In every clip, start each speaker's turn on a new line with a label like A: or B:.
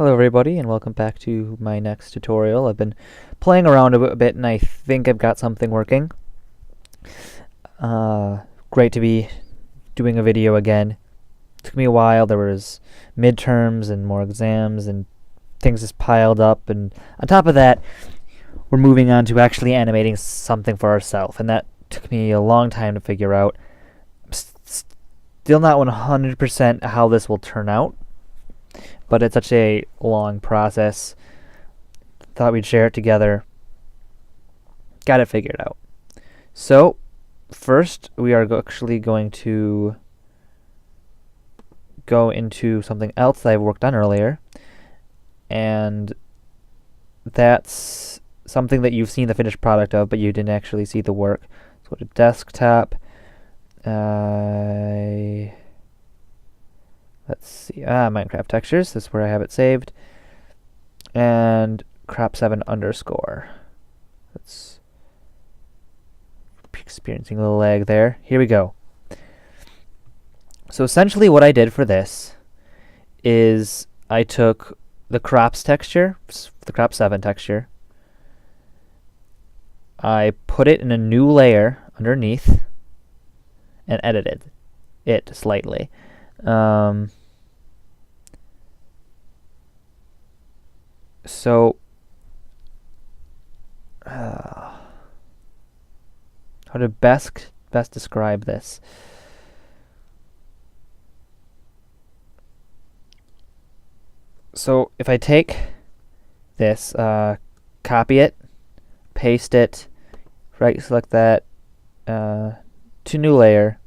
A: Hello everybody and welcome back to my next tutorial. I've been playing around a bit and I think I've got something working. Great to be doing a video again. Took me a while. There was midterms and more exams and things just piled up, and on top of that we're moving on to actually animating something for ourselves, and that took me a long time to figure out. I'm still not 100% how this will turn out, but it's such a long process. Thought we'd share it together. Got it figured out. So, first we are actually going to go into something else that I've worked on earlier, and that's something that you've seen the finished product of, but you didn't actually see the work. So go to desktop. Let's see, Minecraft textures, this is where I have it saved, and crop7 underscore. That's experiencing a little lag there. Here we go. So essentially what I did for this is I took the crops texture, the crop7 texture, I put it in a new layer underneath and edited it slightly. So how to best describe this? So if I take this, copy it, paste it, right select that, to new layer,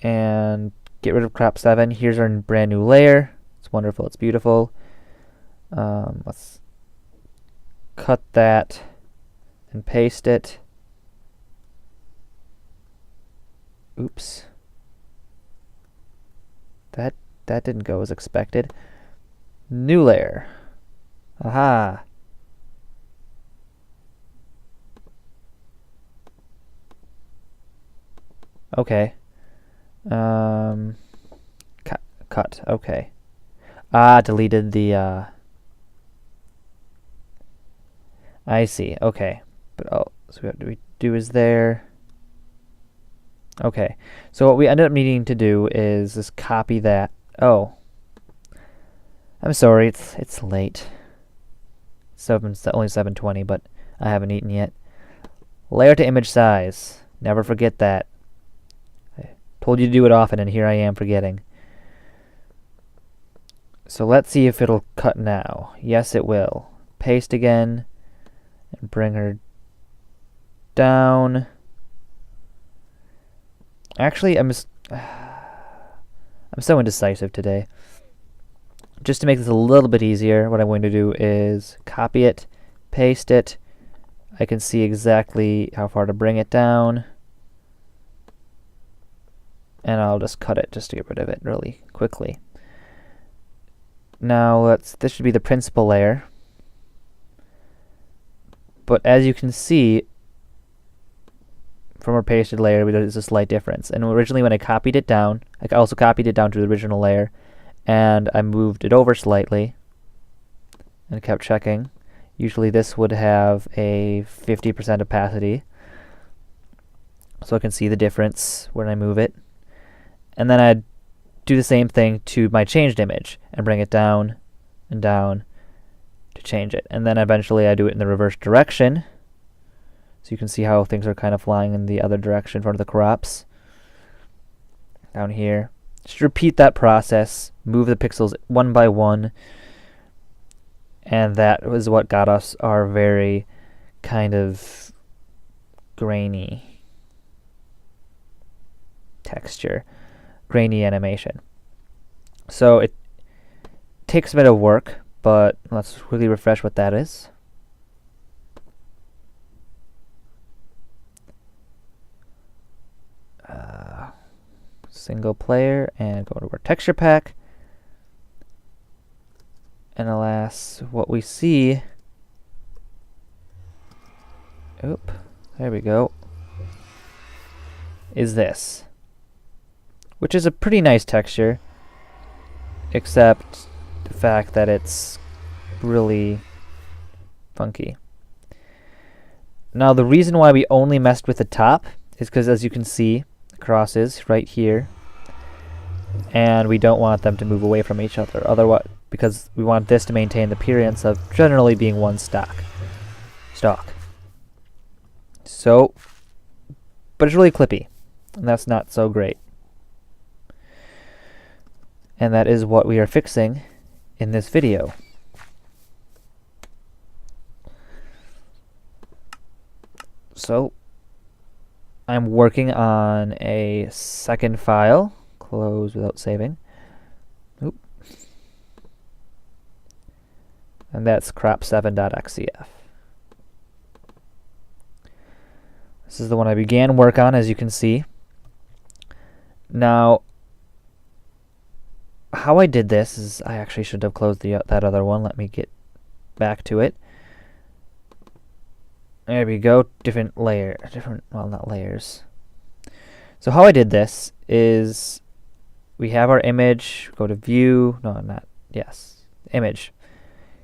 A: and get rid of crop7. Here's our brand new layer. It's wonderful, it's beautiful. Let's cut that and paste it. Oops. That didn't go as expected. New layer. Aha. Okay. Cut. Okay. Deleted the, I see. Okay. But, so what we do is there. Okay. So what we ended up needing to do is just copy that. Oh. I'm sorry, it's late. Only 7:20, but I haven't eaten yet. Layer to image size. Never forget that. I told you to do it often, and here I am forgetting. So let's see if it'll cut now. Yes, it will. Paste again and bring her down. Actually, I'm so indecisive today. Just to make this a little bit easier, what I'm going to do is copy it, paste it. I can see exactly how far to bring it down, and I'll just cut it just to get rid of it really quickly. Now this should be the principal layer, but as you can see from our pasted layer, there's a slight difference. And originally when I copied it down, I also copied it down to the original layer, and I moved it over slightly and kept checking. Usually this would have a 50% opacity, so I can see the difference when I move it. And then I'd do the same thing to my changed image and bring it down and down to change it. And then eventually I do it in the reverse direction, so you can see how things are kind of flying in the other direction for the crops. Down here. Just repeat that process, move the pixels one by one, and that was what got us our very kind of grainy texture, grainy animation. So it takes a bit of work, but let's quickly refresh what that is. Single player, and go to our texture pack, and alas, what we see, there we go, is this, which is a pretty nice texture, except the fact that it's really funky. Now the reason why we only messed with the top is because, as you can see, the cross is right here, and we don't want them to move away from each other, otherwise, because we want this to maintain the appearance of generally being one stalk. So, but it's really clippy, and that's not so great. And that is what we are fixing in this video. So, I'm working on a second file. Close without saving. Oop. And that's crop7.xcf. This is the one I began work on, as you can see. Now, how I did this is I actually should have closed that other one. Let me get back to it. There we go. Well, not layers. So how I did this is we have our image, go to view, image,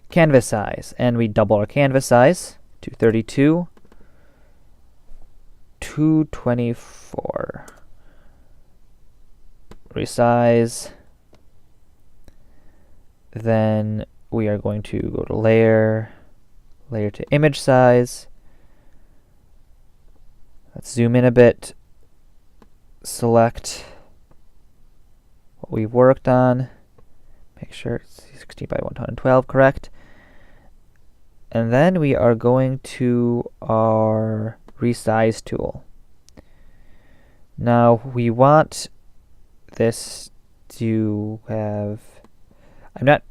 A: canvas size, and we double our canvas size to 32, 224. Resize. Then we are going to go to layer to image size. Let's zoom in a bit, select what we've worked on, make sure it's 16 by 112 correct, and then we are going to our resize tool. Now we want this to have, I'm not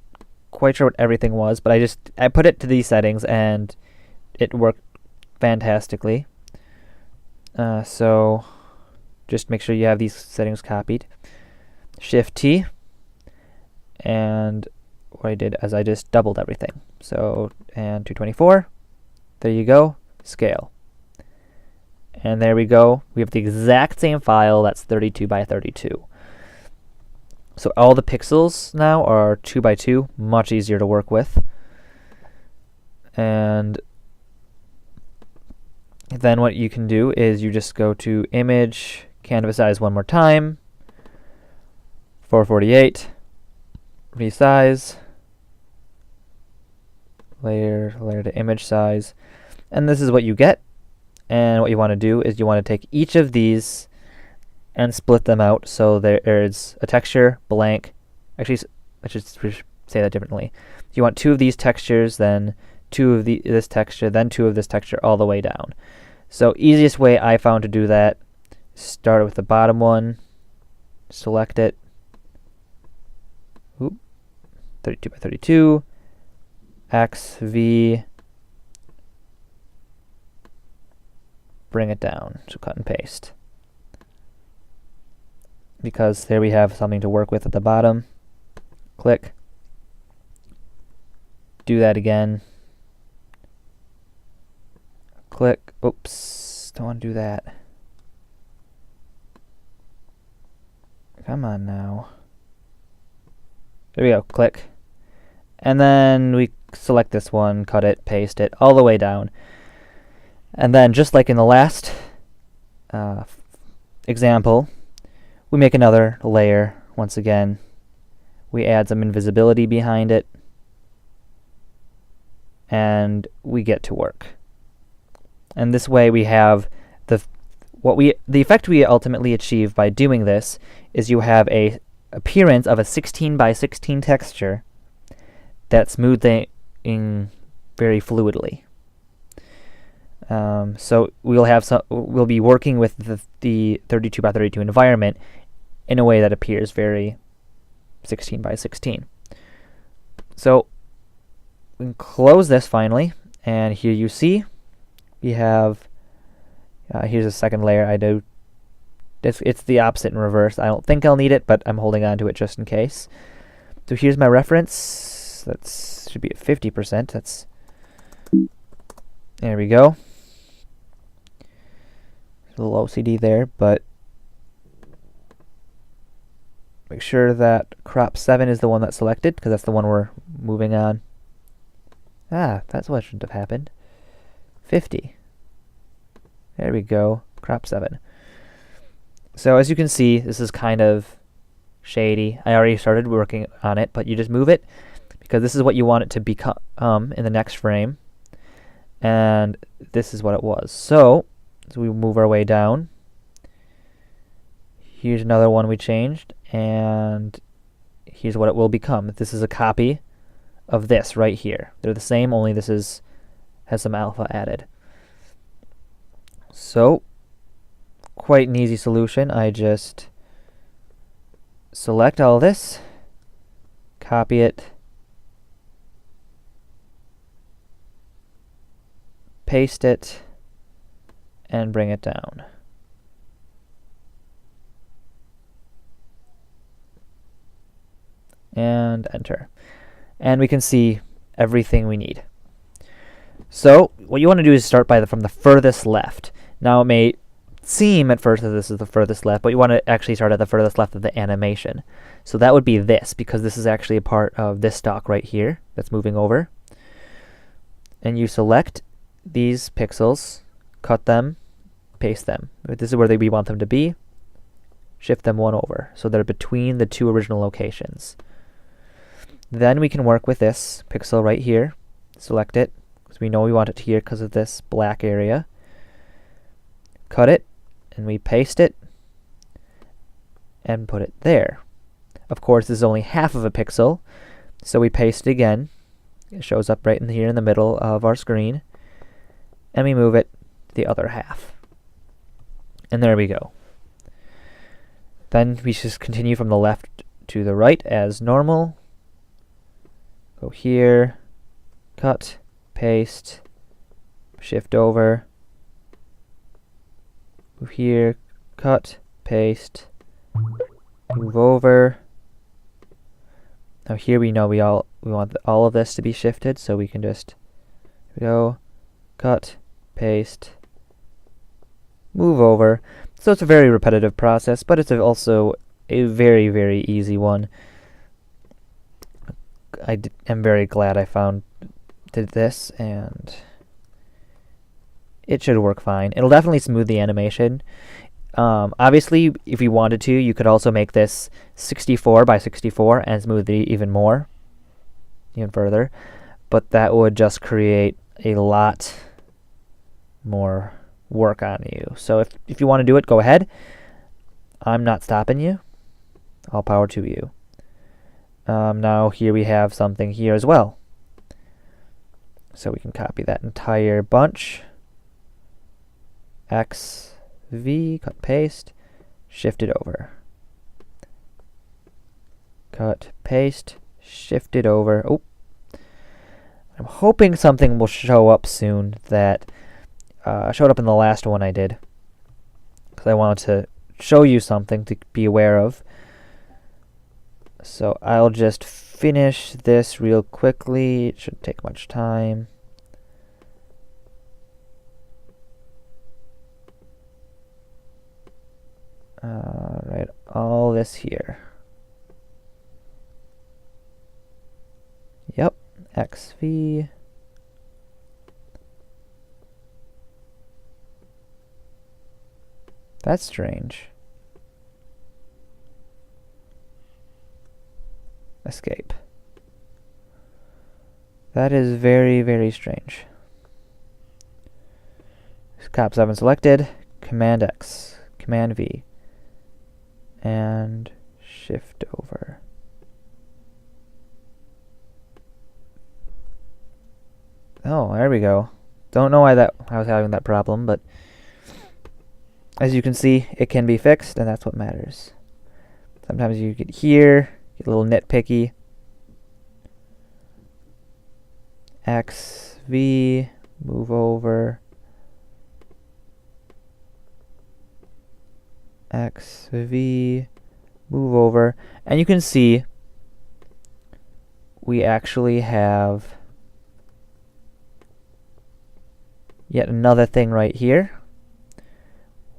A: quite sure what everything was, but I put it to these settings and it worked fantastically. So just make sure you have these settings copied. Shift T, and what I did is I just doubled everything. So, and 224, there you go, scale. And there we go, we have the exact same file that's 32 by 32. So all the pixels now are 2 by 2, much easier to work with. And then what you can do is you just go to image, canvas size one more time, 448, resize, layer to image size, and this is what you get. And what you want to do is you want to take each of these and split them out so there's a texture, blank. Actually, I should say that differently. You want two of these textures, then two of this texture, then two of this texture, all the way down. So easiest way I found to do that, start with the bottom one, select it, 32 by 32, X, V, bring it down, so cut and paste. Because there we have something to work with at the bottom. Click. Do that again. Click. Oops, don't want to do that. Come on now. There we go, click. And then we select this one, cut it, paste it, all the way down. And then, just like in the last example, we make another layer. Once again, we add some invisibility behind it, and we get to work. And this way we have the effect we ultimately achieve by doing this is you have a appearance of a 16 by 16 texture that's smoothing very fluidly. So we'll be working with the 32 by 32 environment in a way that appears very 16 by 16. So we can close this finally, and here you see we have here's a second layer. It's the opposite in reverse. I don't think I'll need it, but I'm holding on to it just in case. So here's my reference. That should be at 50%. There we go. A little OCD there, but make sure that crop 7 is the one that's selected, because that's the one we're moving on. Ah, that's what shouldn't have happened. 50. There we go, crop 7. So as you can see, this is kind of shady. I already started working on it, but you just move it, because this is what you want it to become in the next frame. And this is what it was. So we move our way down. Here's another one we changed, and here's what it will become. This is a copy of this right here. They're the same, only this has some alpha added. So, quite an easy solution. I just select all this, copy it, paste it, and bring it down. And enter. And we can see everything we need. So what you want to do is start from the furthest left. Now it may seem at first that this is the furthest left, but you want to actually start at the furthest left of the animation. So that would be this, because this is actually a part of this stock right here that's moving over. And you select these pixels, cut them, paste them. This is where we want them to be. Shift them one over, so they're between the two original locations. Then we can work with this pixel right here. Select it, because we know we want it here because of this black area. Cut it, and we paste it, and put it there. Of course, this is only half of a pixel, so we paste it again. It shows up right in here in the middle of our screen, and we move it the other half. And there we go. Then we just continue from the left to the right as normal. Go here, cut, paste, shift over, move here, cut, paste, move over. Now here we know we want all of this to be shifted, so we can just go, cut, paste, move over. So it's a very repetitive process, but it's also a very, very easy one. I'm very glad I did this, and it should work fine. It'll definitely smooth the animation. Obviously, if you wanted to, you could also make this 64 by 64 and smooth it even further. But that would just create a lot more work on you. So if you want to do it, go ahead. I'm not stopping you. All power to you. Now here we have something here as well. So we can copy that entire bunch. X, V, cut, paste, shift it over. Cut, paste, shift it over. Oh, I'm hoping something will show up soon that showed up in the last one I did, because I wanted to show you something to be aware of. So I'll just finish this real quickly. It shouldn't take much time. Right, all this here. Yep, XV. That's strange. Escape. That is very, very strange. Cop 7 selected, Command X, Command V, and shift over. Oh, there we go. Don't know why I was having that problem, but as you can see, it can be fixed, and that's what matters. Sometimes you get here, get a little nitpicky. X, V, move over. X, V, move over. And you can see we actually have yet another thing right here,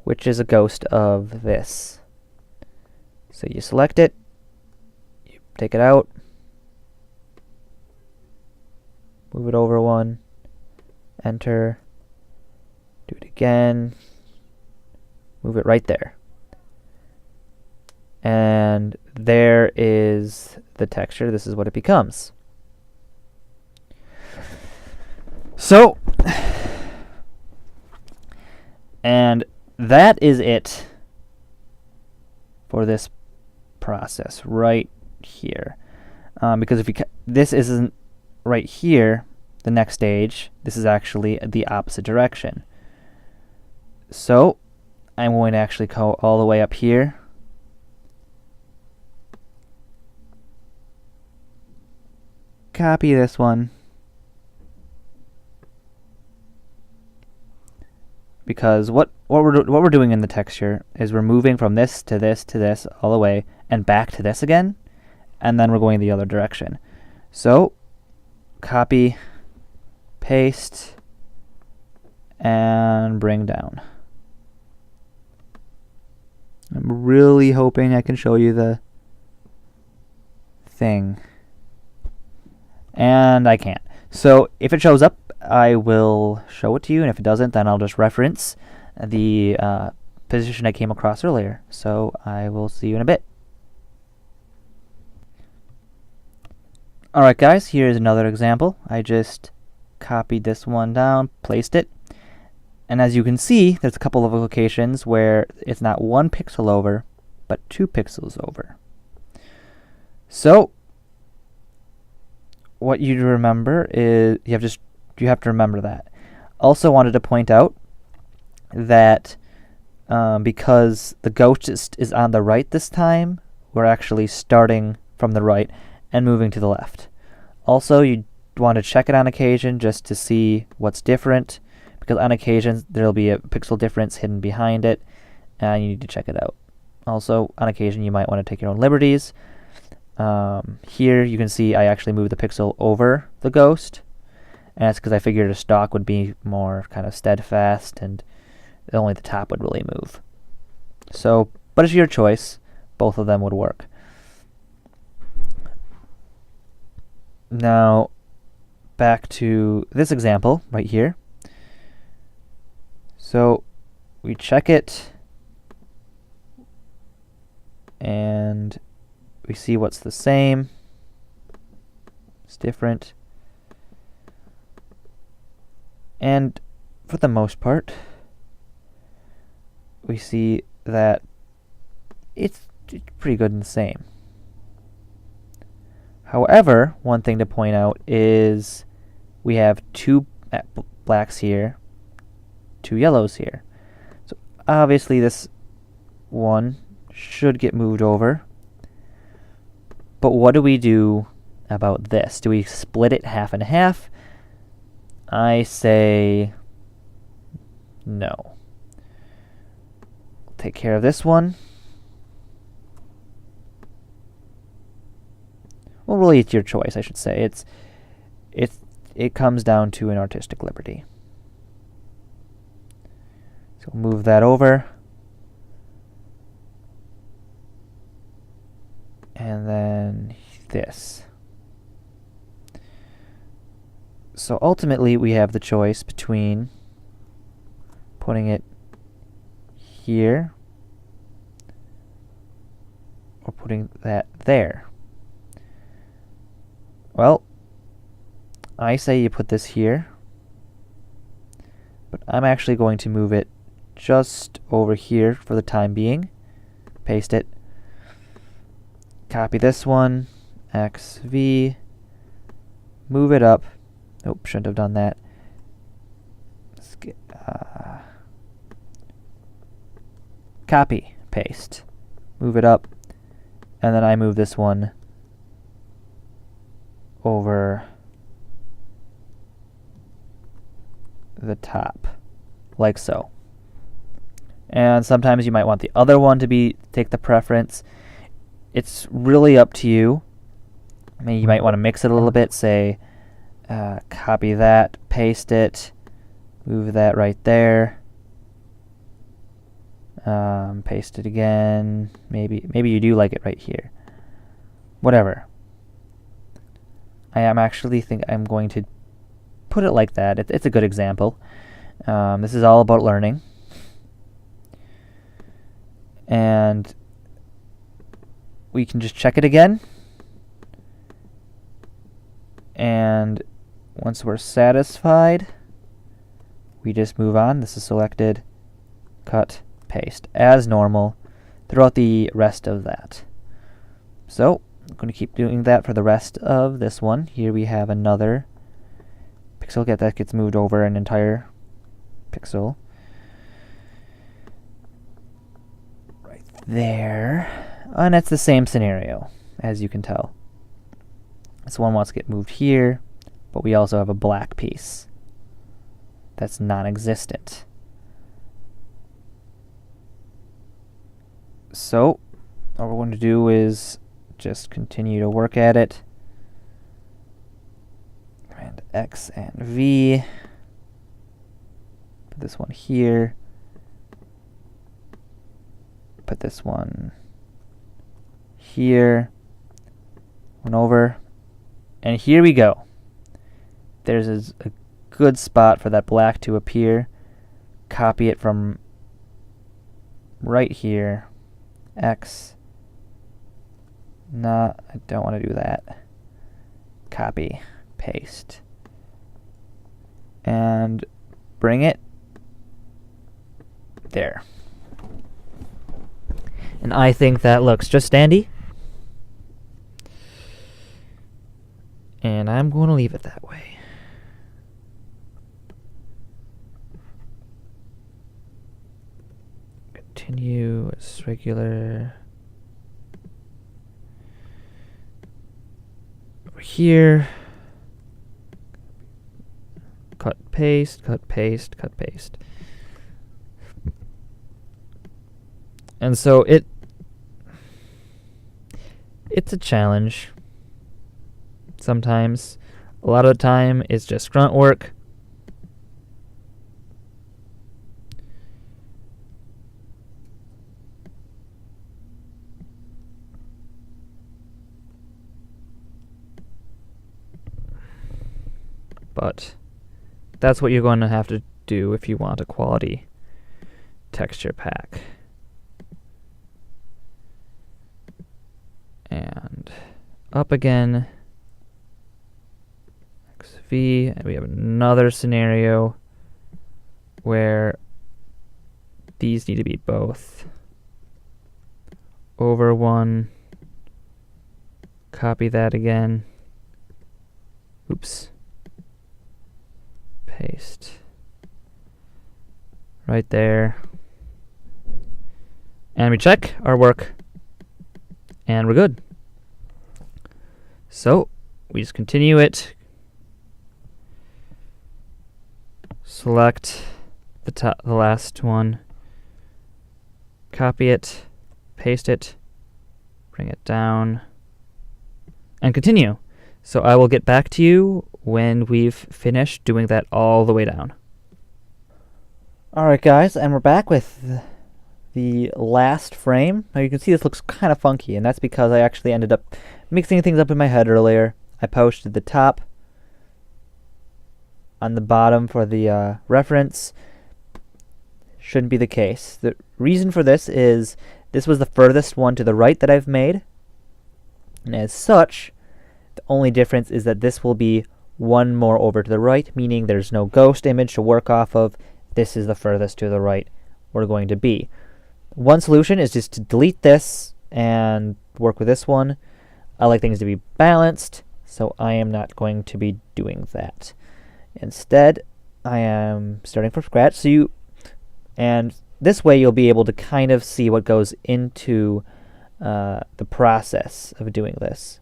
A: which is a ghost of this. So you select it, take it out, move it over one, enter, do it again, move it right there. And there is the texture. This is what it becomes. So, and that is it for this process right here. Because if this isn't right here, the next stage, this is actually the opposite direction. So, I'm going to actually go all the way up here. Copy this one. Because what we're doing in the texture is we're moving from this to this to this all the way and back to this again, and then we're going the other direction. So copy, paste, and bring down. I'm really hoping I can show you the thing. And I can't. So if it shows up, I will show it to you, and if it doesn't, then I'll just reference the position I came across earlier. So I will see you in a bit. Alright guys, here's another example. I just copied this one down, placed it, and as you can see, there's a couple of locations where it's not 1 pixel over, but 2 pixels over. So what you remember is you have to remember that. Also wanted to point out that because the ghost is on the right this time, we're actually starting from the right and moving to the left. Also, you want to check it on occasion just to see what's different, because on occasion there'll be a pixel difference hidden behind it, and you need to check it out. Also, on occasion you might want to take your own liberties. Here you can see I actually moved the pixel over the ghost, and that's because I figured a stock would be more kind of steadfast and only the top would really move. So, but it's your choice. Both of them would work. Now, back to this example right here. So, we check it, and we see what's the same, it's different, and for the most part, we see that it's pretty good and the same. However, one thing to point out is we have 2 blacks here, 2 yellows here. So obviously this one should get moved over. But what do we do about this? Do we split it half and half? I say no. Take care of this one. Well, really, it's your choice, I should say. It comes down to an artistic liberty. So we'll move that over. And then this. So ultimately we have the choice between putting it here or putting that there. Well, I say you put this here, but I'm actually going to move it just over here for the time being. Paste it. Copy this one, XV, move it up. Nope, shouldn't have done that. Copy, paste, move it up, and then I move this one over the top, like so. And sometimes you might want the other one to take the preference. It's really up to you. I mean, you might want to mix it a little bit, say, copy that, paste it, move that right there, paste it again, maybe you do like it right here. Whatever. I am actually think I'm going to put it like that. It's a good example. This is all about learning. And we can just check it again. And once we're satisfied, we just move on. This is selected, cut, paste, as normal throughout the rest of that. So I'm going to keep doing that for the rest of this one. Here we have another pixel. That gets moved over an entire pixel. Right there. And it's the same scenario, as you can tell. This one wants to get moved here, but we also have a black piece that's non-existent. So all we're going to do is just continue to work at it. And X and V. Put this one here. Put this one here. One over. And here we go. There's a good spot for that black to appear. Copy it from right here. X. No, I don't want to do that. Copy, paste. And bring it there. And I think that looks just dandy. And I'm going to leave it that way. Continue as regular. Over here. Cut, paste, cut, paste, cut, paste. And so it's a challenge. Sometimes. A lot of the time it's just grunt work. But that's what you're going to have to do if you want a quality texture pack. And up again. XV, and we have another scenario where these need to be both over one. Copy that again. Oops. Paste. Right there. And we check our work. And we're good. So we just continue it. Select the last one. Copy it. Paste it. Bring it down. And continue. So I will get back to you when we've finished doing that all the way down. Alright guys, and we're back with the last frame. Now you can see this looks kind of funky, and that's because I actually ended up mixing things up in my head earlier. I posted the top on the bottom for the reference. Shouldn't be the case. The reason for this is this was the furthest one to the right that I've made, and as such, the only difference is that this will be one more over to the right, meaning there's no ghost image to work off of. This is the furthest to the right we're going to be. One solution is just to delete this and work with this one. I like things to be balanced, so I am not going to be doing that. Instead, I am starting from scratch. And this way you'll be able to kind of see what goes into the process of doing this.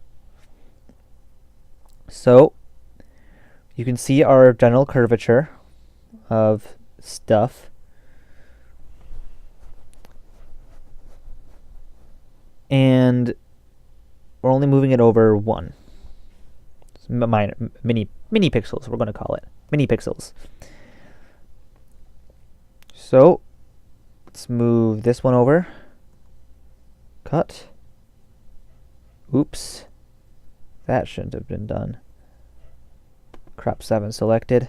A: So you can see our general curvature of stuff. And we're only moving it over one. Mini pixels, we're going to call it. Mini pixels. So let's move this one over. Cut. Oops. That shouldn't have been done. Crop 7 selected.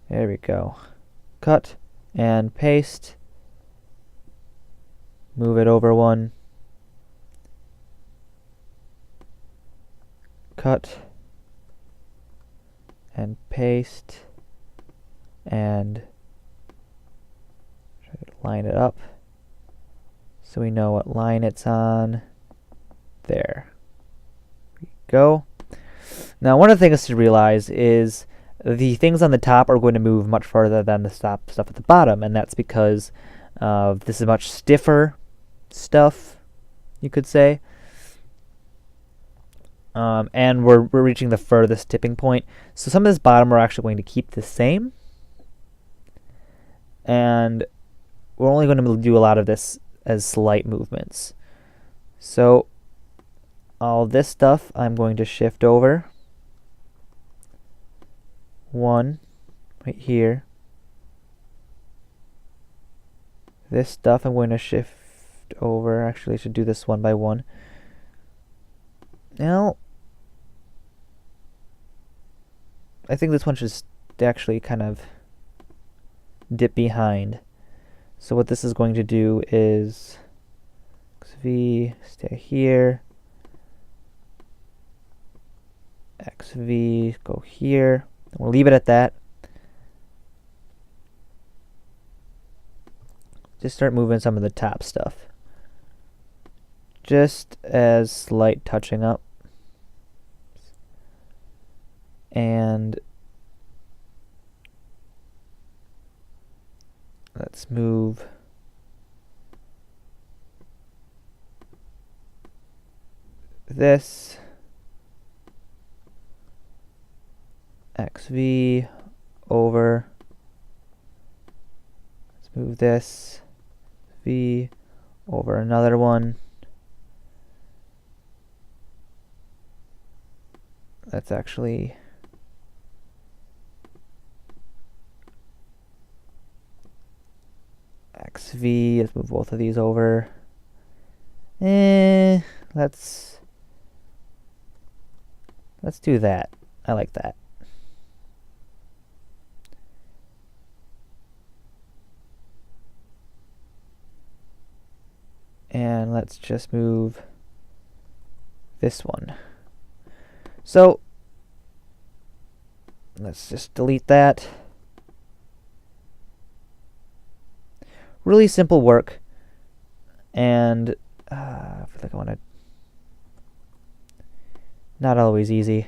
A: There we go. Cut and paste. Move it over one. Cut and paste and try to line it up so we know what line it's on. There we go. Now, one of the things to realize is the things on the top are going to move much further than the stuff at the bottom, and that's because this is much stiffer stuff, you could say. And we're reaching the furthest tipping point. So some of this bottom we're actually going to keep the same. And we're only going to do a lot of this as slight movements. So all this stuff I'm going to shift over. One right here. This stuff I'm going to shift over. Actually, I should do this one by one. Now, I think this one should actually kind of dip behind. So what this is going to do is XV, stay here. XV, go here. We'll leave it at that. Just start moving some of the top stuff. Just as slight touching up. And let's move this XV over. Let's move this V over another one. That's actually XV. Let's move both of these over. Let's do that. I like that. And let's just move this one. So let's just delete that. Really simple work, and I feel like I want to. Not always easy.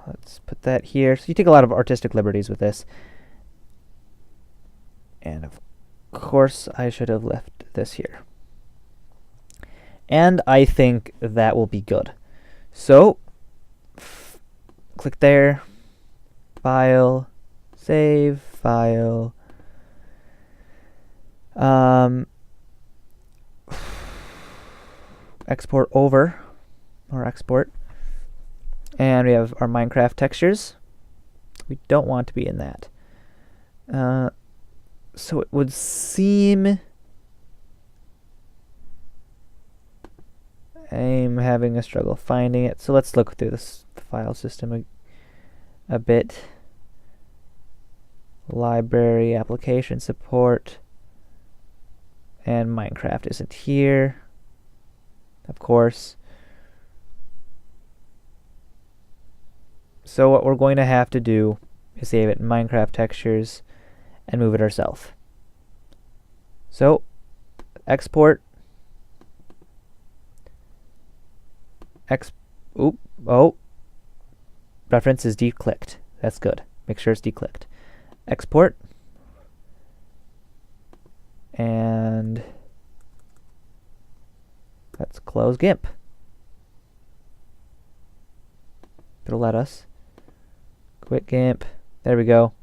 A: Let's put that here. So you take a lot of artistic liberties with this. And of course, I should have left this here. And I think that will be good. So, click there. File. Save. File. Export over. Or export. And we have our Minecraft textures. We don't want to be in that. So it would seem I'm having a struggle finding it. So let's look through this file system a bit. Library, application support, and Minecraft isn't here, of course. So what we're going to have to do is save it in Minecraft textures and move it ourselves. So, export. Reference is declicked. That's good. Make sure it's declicked. Export. And let's close GIMP. It'll let us. Quit GIMP. There we go.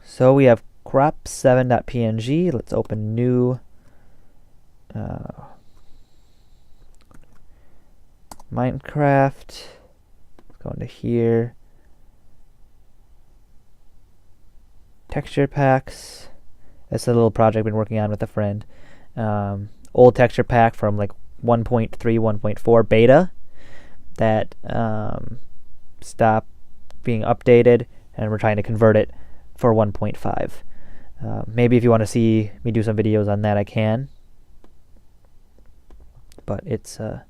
A: So we have crop7.png. Let's open new Minecraft. Go into here. Texture packs. That's a little project I've been working on with a friend. Old texture pack from like 1.3, 1.4 beta that stopped being updated, and we're trying to convert it for 1.5. Maybe if you want to see me do some videos on that, I can. But it's a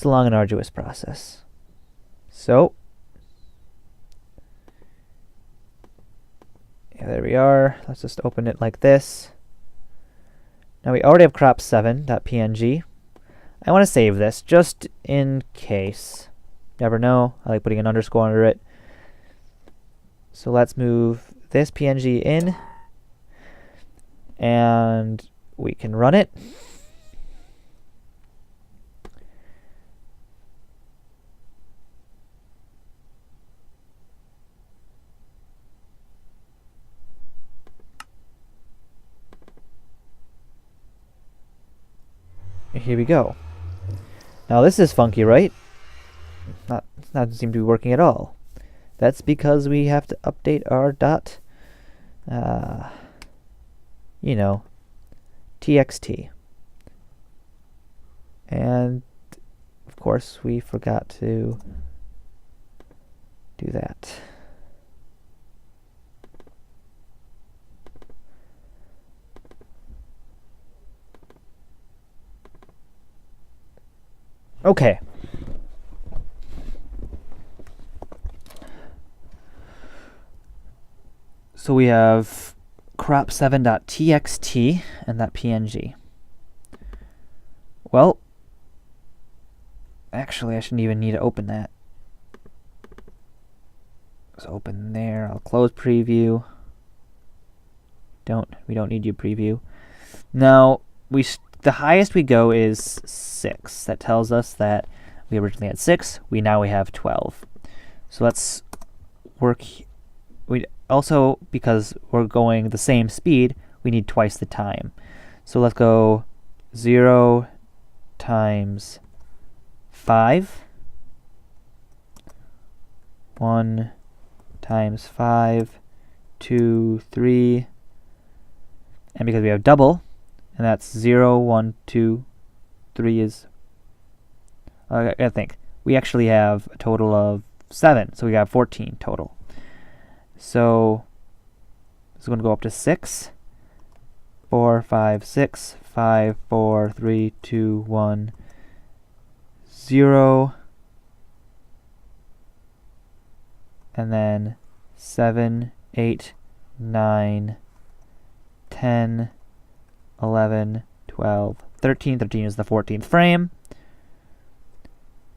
A: long and arduous process. So, yeah, there we are. Let's just open it like this. Now we already have crop7.png. I want to save this just in case. Never know. I like putting an underscore under it. So let's move this PNG in, and we can run it. Here we go. Now this is funky, right? Not seem to be working at all. That's because we have to update our txt. And of course we forgot to do that. Okay. So we have crop7.txt and that PNG. Well, actually I shouldn't even need to open that. So open there. I'll close preview. We don't need your preview. Now the highest we go is 6. That tells us that we originally had 6. Now we have 12. So let's work. Also, because we're going the same speed, we need twice the time. So let's go 0 times 5. 1 times 5. 2, 3. And because we have double, and that's 0, 1, 2, 3 is... I think. We actually have a total of 7, so we got 14 total. So this is going to go up to 6. 4, 5, 6. 5, 4, 3, 2, 1, 0. And then 7, 8, 9, 10, 11, 12, 13. 13 is the 14th frame.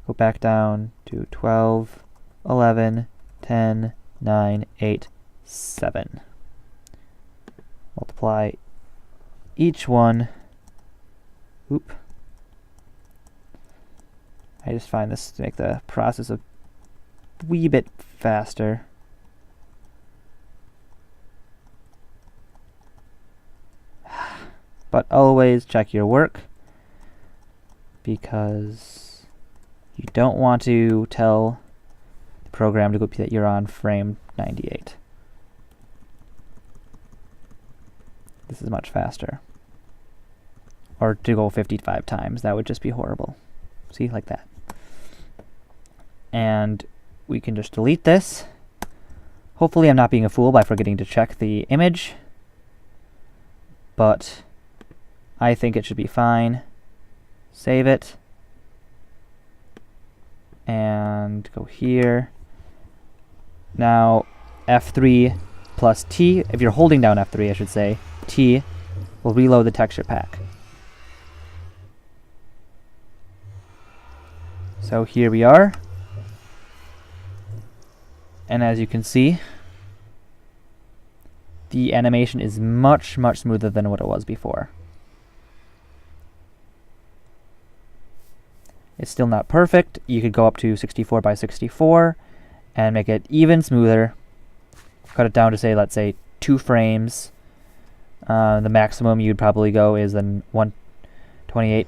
A: Go back down to 12, 11, 10, 9, 8, 7. Multiply each one. Oop. I just find this to make the process a wee bit faster. But always check your work, because you don't want to tell the program to go that you're on frame 98. This is much faster. Or to go 55 times, that would just be horrible. See, like that. And we can just delete this. Hopefully I'm not being a fool by forgetting to check the image, but I think it should be fine. Save it. And go here. Now, F3 plus T, if you're holding down F3, I should say, T will reload the texture pack. So here we are. And as you can see, the animation is much, much smoother than what it was before. It's still not perfect. You could go up to 64 by 64 and make it even smoother. Cut it down to, say, let's say 2 frames. The maximum you'd probably go is then 128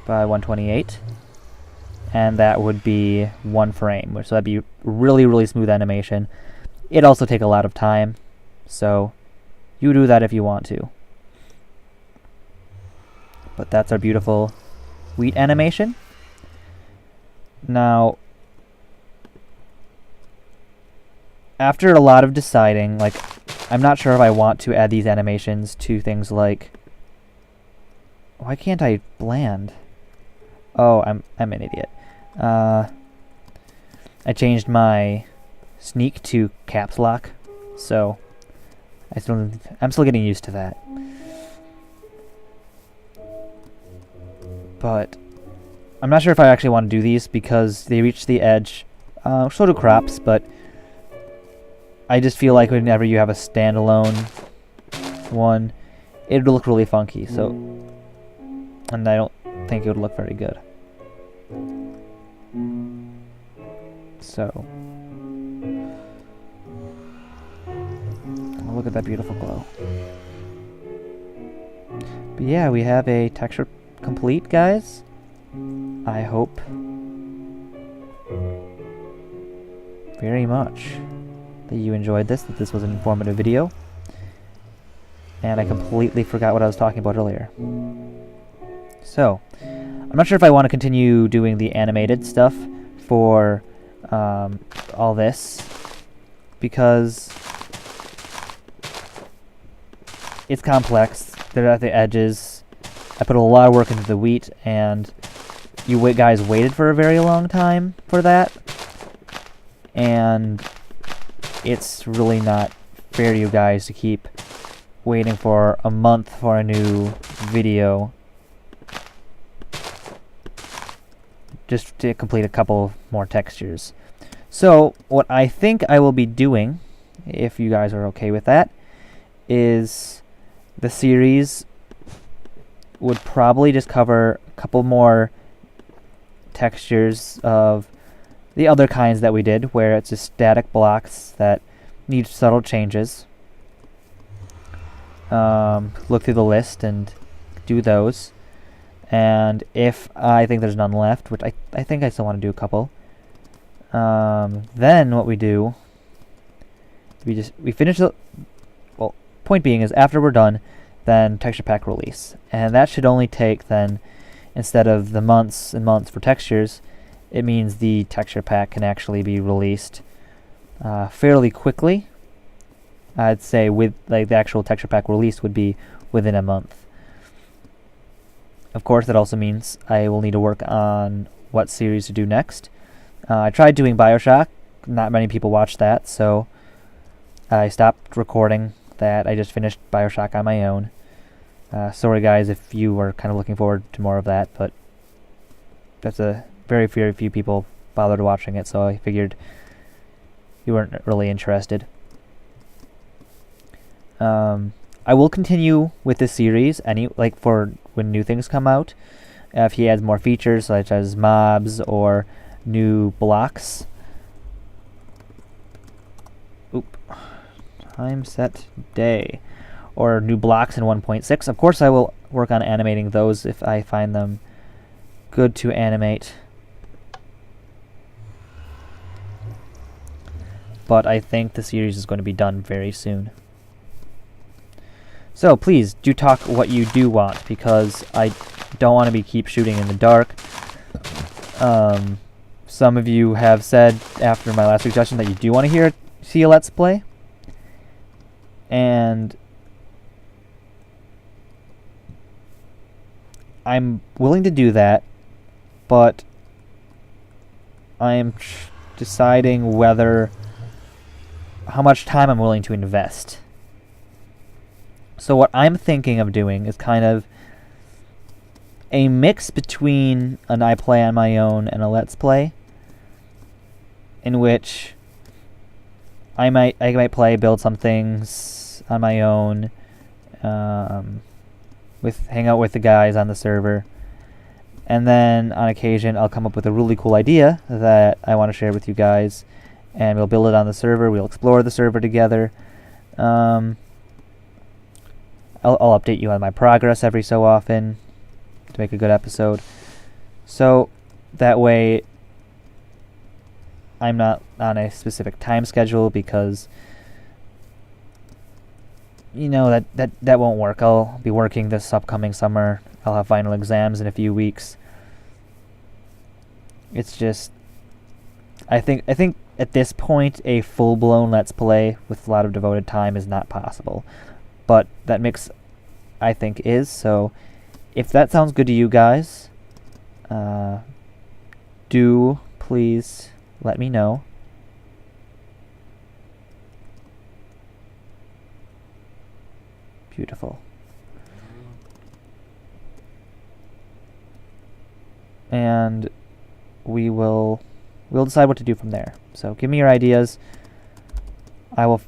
A: by 128. and that would be 1 frame, so that'd be really, really smooth animation. It'd also take a lot of time, so you do that if you want to. But that's our beautiful wheat animation. Now, after a lot of deciding, like, I'm not sure if I want to add these animations to things like... Why can't I blend? Oh, I'm an idiot. I changed my sneak to caps lock, so I'm still getting used to that. But I'm not sure if I actually want to do these because they reach the edge. So do crops, but I just feel like whenever you have a standalone one, it'd look really funky. So, and I don't think it would look very good. So, look at that beautiful glow. But yeah, we have a texture complete, guys. I hope very much that you enjoyed this, that this was an informative video. And I completely forgot what I was talking about earlier. So, I'm not sure if I want to continue doing the animated stuff for all this, because it's complex. They're at the edges. I put a lot of work into the wheat, and you guys waited for a very long time for that, and it's really not fair to you guys to keep waiting for a month for a new video just to complete a couple more textures. So what I think I will be doing, if you guys are okay with that, is the series would probably just cover a couple more textures of the other kinds that we did, where it's just static blocks that need subtle changes. Look through the list and do those. And if I think there's none left, which I think I still want to do a couple, then what we do, we finish the, well, point being is after we're done, then texture pack release. And that should only take then, instead of the months and months for textures, it means the texture pack can actually be released fairly quickly. I'd say with like the actual texture pack release would be within a month. Of course, that also means I will need to work on what series to do next. I tried doing Bioshock. Not many people watched that, so I stopped recording that. I just finished Bioshock on my own. Sorry guys if you were kind of looking forward to more of that, but that's a very few people bothered watching it, so I figured you weren't really interested. I will continue with this series for when new things come out. If he adds more features such as mobs or new blocks. Time set day. Or new blocks in 1.6. Of course I will work on animating those if I find them good to animate. But I think the series is going to be done very soon. So please do talk what you do want, because I don't want to keep shooting in the dark. Some of you have said after my last suggestion that you do want to see a Let's Play. And I'm willing to do that, but I am deciding how much time I'm willing to invest. So what I'm thinking of doing is kind of a mix between an I play on my own and a Let's Play, in which I might build some things on my own, hang out with the guys on the server, and then on occasion I'll come up with a really cool idea that I want to share with you guys, and we'll build it on the server. We'll explore the server together. I'll update you on my progress every so often to make a good episode. So That way I'm not on a specific time schedule, because you know that won't work. I'll be working this upcoming summer. I'll have final exams in a few weeks. It's just I think at this point a full-blown Let's Play with a lot of devoted time is not possible. But that mix, I think, is. So if that sounds good to you guys, do please let me know. Beautiful. And we'll decide what to do from there. So give me your ideas. I will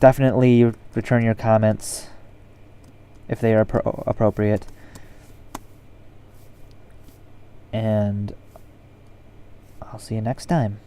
A: definitely return your comments if they are appropriate. And I'll see you next time.